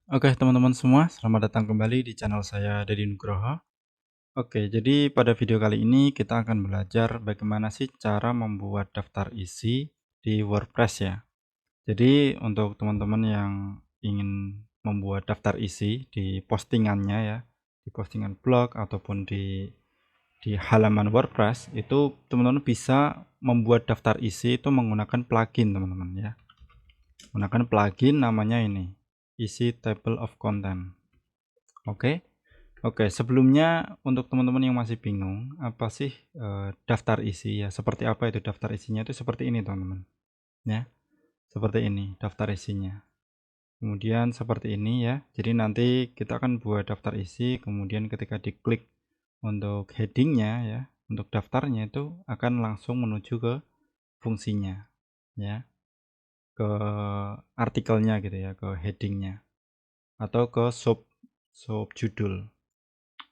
Oke, teman-teman semua, selamat datang kembali di channel saya Deddy Nugroho. Oke, jadi pada video kali ini kita akan belajar bagaimana sih cara membuat daftar isi di WordPress ya. Jadi untuk teman-teman yang ingin membuat daftar isi di postingannya ya, di postingan blog ataupun di halaman WordPress, itu teman-teman bisa membuat daftar isi itu menggunakan plugin teman-teman ya. Menggunakan plugin namanya ini, isi table of content. Oke. Oke, sebelumnya untuk teman-teman yang masih bingung, apa sih daftar isi ya? Seperti apa itu daftar isinya? Itu seperti ini, teman-teman. Ya, seperti ini daftar isinya. Kemudian seperti ini ya. Jadi nanti kita akan buat daftar isi, kemudian ketika diklik untuk headingnya ya, untuk daftarnya itu akan langsung menuju ke fungsinya ya, ke artikelnya gitu ya, ke headingnya atau ke sub judul.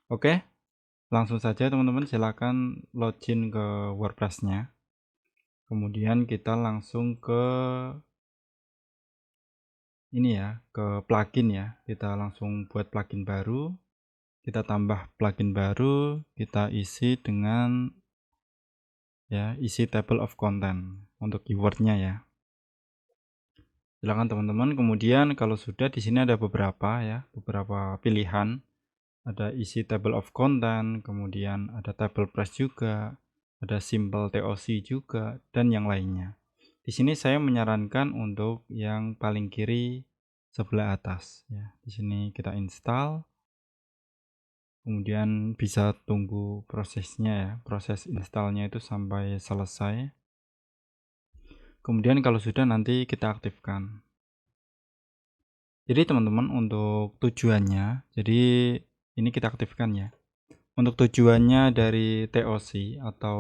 Oke. Langsung saja teman-teman silakan login ke WordPress-nya. Kemudian kita langsung ke ini ya, ke plugin ya. Kita langsung buat plugin baru. Kita tambah plugin baru, kita isi dengan ya, isi table of content untuk keywordnya ya. Silakan teman-teman. Kemudian kalau sudah di sini ada beberapa ya, beberapa pilihan. Ada isi table of content, kemudian ada table press juga, ada simple TOC juga, dan yang lainnya. Di sini saya menyarankan untuk yang paling kiri sebelah atas ya. Di sini kita install, kemudian bisa tunggu prosesnya ya, proses installnya itu sampai selesai. Kemudian kalau sudah nanti kita aktifkan. Jadi teman-teman untuk tujuannya, jadi ini kita aktifkan ya. Untuk tujuannya dari TOC atau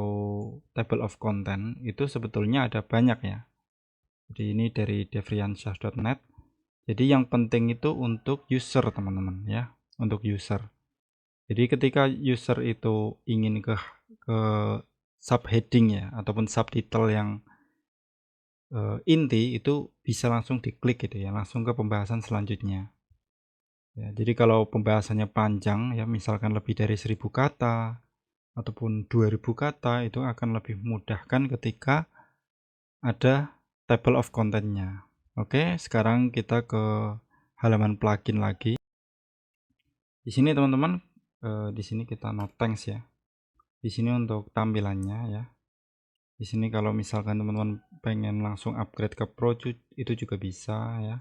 table of content itu sebetulnya ada banyak ya. Jadi ini dari devriansyah.net. Jadi yang penting itu untuk user teman-teman ya, untuk user. Jadi ketika user itu ingin ke subheading ya ataupun subtitle yang inti itu bisa langsung diklik gitu ya, langsung ke pembahasan selanjutnya. Ya, jadi kalau pembahasannya panjang ya, misalkan lebih dari 1000 kata ataupun 2000 kata, itu akan lebih memudahkan ketika ada table of content-nya. Oke, sekarang kita ke halaman plugin lagi. Di sini teman-teman, di sini kita no thanks ya. Di sini untuk tampilannya ya. Di sini kalau misalkan teman-teman pengen langsung upgrade ke Pro itu juga bisa ya.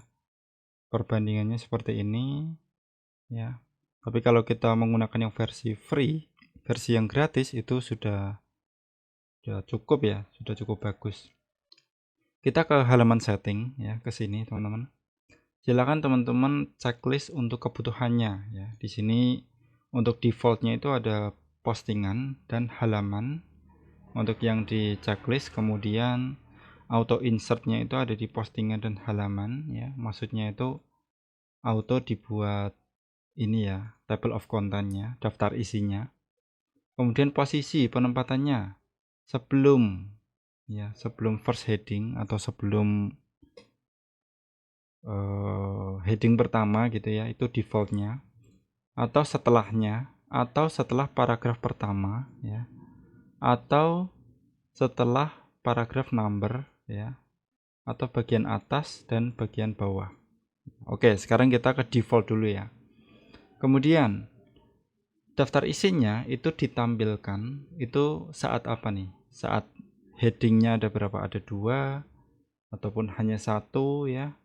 Perbandingannya seperti ini ya. Tapi kalau kita menggunakan yang versi free, versi yang gratis itu sudah cukup ya, sudah cukup bagus. Kita ke halaman setting ya, ke sini teman-teman. Silakan teman-teman checklist untuk kebutuhannya ya. Di sini untuk defaultnya itu ada postingan dan halaman. Untuk yang di checklist, kemudian auto insertnya itu ada di postingan dan halaman ya. Maksudnya itu auto dibuat ini ya, table of contentnya, daftar isinya. Kemudian posisi penempatannya sebelum ya, sebelum first heading atau sebelum heading pertama gitu ya, itu defaultnya, atau setelahnya, atau setelah paragraf pertama ya, atau setelah paragraf number ya, atau bagian atas dan bagian bawah. Oke, sekarang kita ke default dulu ya. Kemudian daftar isinya itu ditampilkan itu saat apa nih? Saat headingnya ada berapa? Ada 2 ataupun hanya 1 ya.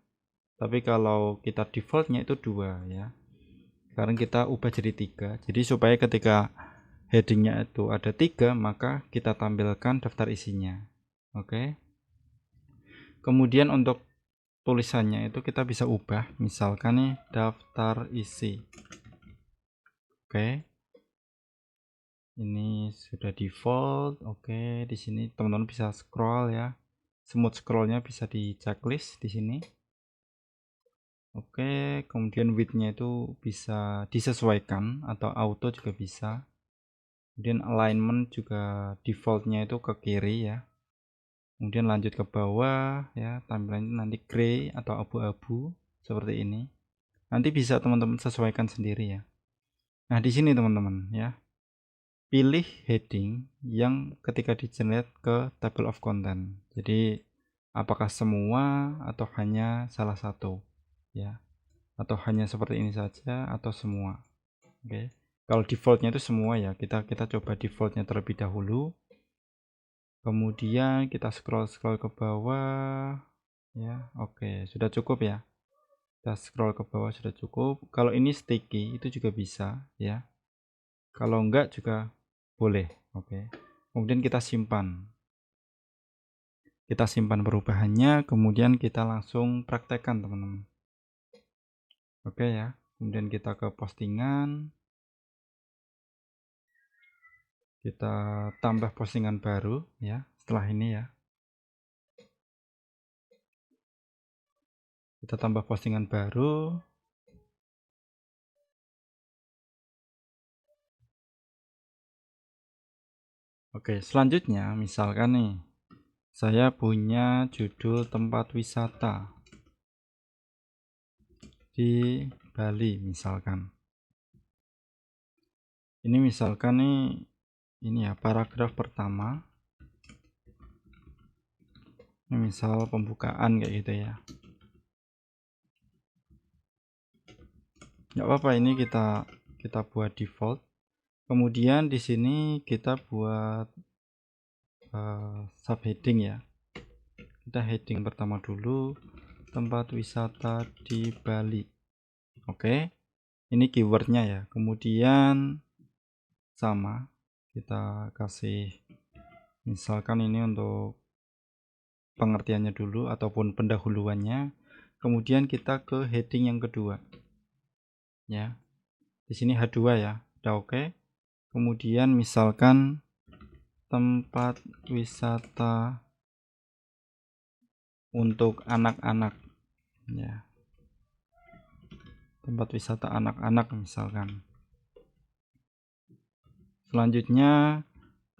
Tapi kalau kita defaultnya itu 2 ya. Sekarang kita ubah jadi 3. Jadi supaya ketika headingnya itu ada 3, maka kita tampilkan daftar isinya. Oke. Kemudian untuk tulisannya itu kita bisa ubah, misalkan nih daftar isi. Oke. Ini sudah default. Oke, di sini teman-teman bisa scroll ya. Smooth scrollnya bisa di checklist di sini. Oke, kemudian width-nya itu bisa disesuaikan atau auto juga bisa. Kemudian alignment juga defaultnya itu ke kiri ya. Kemudian lanjut ke bawah ya, tampilannya nanti gray atau abu-abu seperti ini. Nanti bisa teman-teman sesuaikan sendiri ya. Nah, di sini teman-teman ya, pilih heading yang ketika di-generate ke table of content. Jadi apakah semua atau hanya salah satu ya, atau hanya seperti ini saja atau semua. Oke. Kalau defaultnya itu semua ya, kita coba defaultnya terlebih dahulu. Kemudian kita scroll ke bawah ya. Oke, sudah cukup ya. Kita scroll ke bawah sudah cukup. Kalau ini sticky itu juga bisa ya. Kalau enggak juga boleh. Oke. Kemudian kita simpan. Kita simpan perubahannya, kemudian kita langsung praktekkan teman-teman. Oke ya. Kemudian kita ke postingan. Kita tambah postingan baru ya setelah ini ya. Kita tambah postingan baru. Oke, selanjutnya misalkan nih, saya punya judul tempat wisata di Bali misalkan. Ini misalkan nih, ini ya paragraf pertama. Ini misal pembukaan kayak gitu ya. Nggak apa-apa, ini kita buat default. Kemudian di sini kita buat subheading ya. Kita heading pertama dulu, tempat wisata di Bali. Oke, ini keywordnya ya. Kemudian sama, kita kasih misalkan ini untuk pengertiannya dulu ataupun pendahuluannya. Kemudian kita ke heading yang kedua ya. Di sini H2 ya, udah oke. Kemudian misalkan tempat wisata untuk anak-anak ya, tempat wisata anak-anak misalkan. Selanjutnya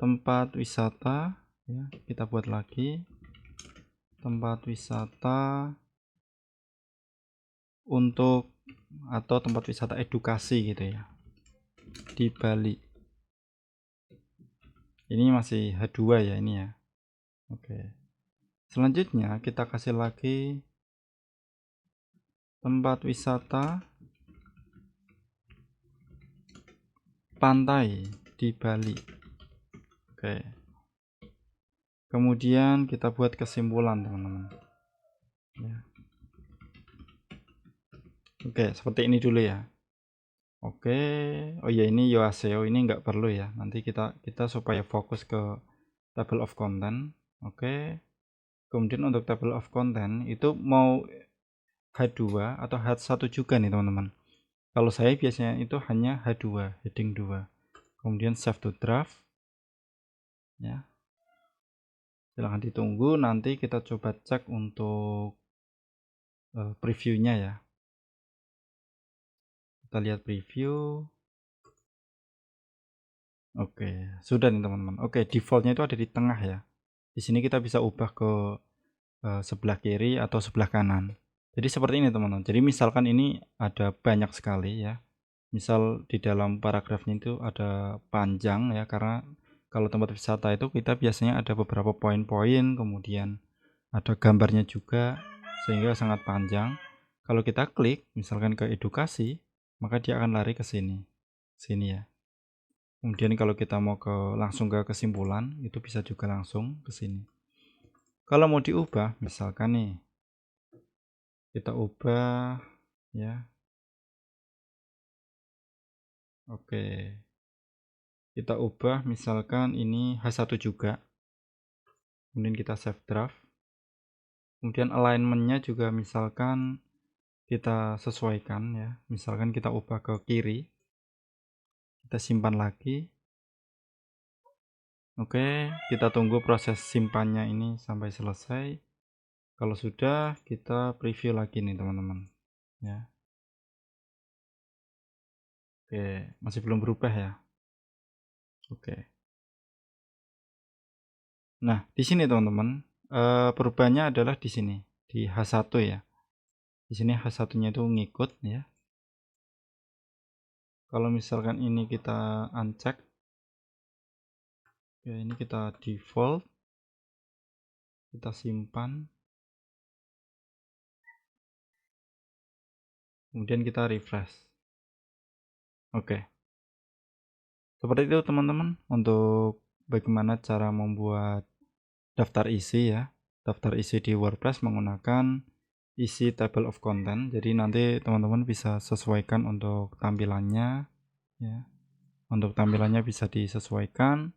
tempat wisata ya, kita buat lagi tempat wisata untuk atau tempat wisata edukasi gitu ya di Bali. Ini masih H2 ya ini ya. Oke. Selanjutnya kita kasih lagi tempat wisata pantai di Bali. Oke. Kemudian kita buat kesimpulan teman-teman ya. Oke, seperti ini dulu ya. Oke. Oh ya, ini Yoaseo ini nggak perlu ya, nanti kita supaya fokus ke table of content. Oke. Kemudian untuk table of content itu mau H2 atau H1 juga nih teman-teman. Kalau saya biasanya itu hanya H2, heading 2. Kemudian save to draft ya. Silahkan ditunggu, nanti kita coba cek untuk previewnya ya. Kita lihat preview. Oke, sudah nih teman-teman. Oke, defaultnya itu ada di tengah ya. Di sini kita bisa ubah ke sebelah kiri atau sebelah kanan. Jadi seperti ini teman-teman. Jadi misalkan ini ada banyak sekali ya. Misal di dalam paragrafnya itu ada panjang ya, karena kalau tempat wisata itu kita biasanya ada beberapa poin-poin, kemudian ada gambarnya juga sehingga sangat panjang. Kalau kita klik misalkan ke edukasi, maka dia akan lari ke sini ya. Kemudian kalau kita mau langsung ke kesimpulan, itu bisa juga langsung ke sini. Kalau mau diubah misalkan nih, kita ubah ya. Oke, kita ubah misalkan ini H1 juga, kemudian kita save draft. Kemudian alignmentnya juga misalkan kita sesuaikan ya, misalkan kita ubah ke kiri, kita simpan lagi. Oke, kita tunggu proses simpannya ini sampai selesai. Kalau sudah, kita preview lagi nih teman-teman ya. Oke, masih belum berubah ya. Oke. Nah, di sini teman-teman, perubahannya adalah di sini, di H1 ya. Di sini H1-nya itu ngikut ya. Kalau misalkan ini kita uncheck, ya ini kita default, kita simpan, kemudian kita refresh. Oke, seperti itu teman-teman untuk bagaimana cara membuat daftar isi ya, daftar isi di WordPress menggunakan isi table of content. Jadi nanti teman-teman bisa sesuaikan untuk tampilannya ya, untuk tampilannya bisa disesuaikan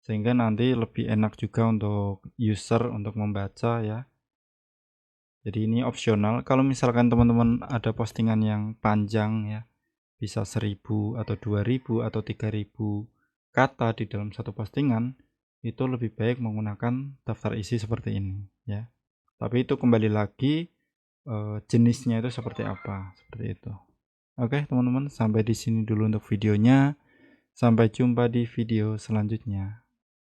sehingga nanti lebih enak juga untuk user untuk membaca ya. Jadi ini opsional. Kalau misalkan teman-teman ada postingan yang panjang ya, bisa 1000 atau 2000 atau 3000 kata di dalam satu postingan, itu lebih baik menggunakan daftar isi seperti ini ya. Tapi itu kembali lagi jenisnya itu seperti apa, seperti itu. Oke teman-teman, sampai di sini dulu untuk videonya. Sampai jumpa di video selanjutnya.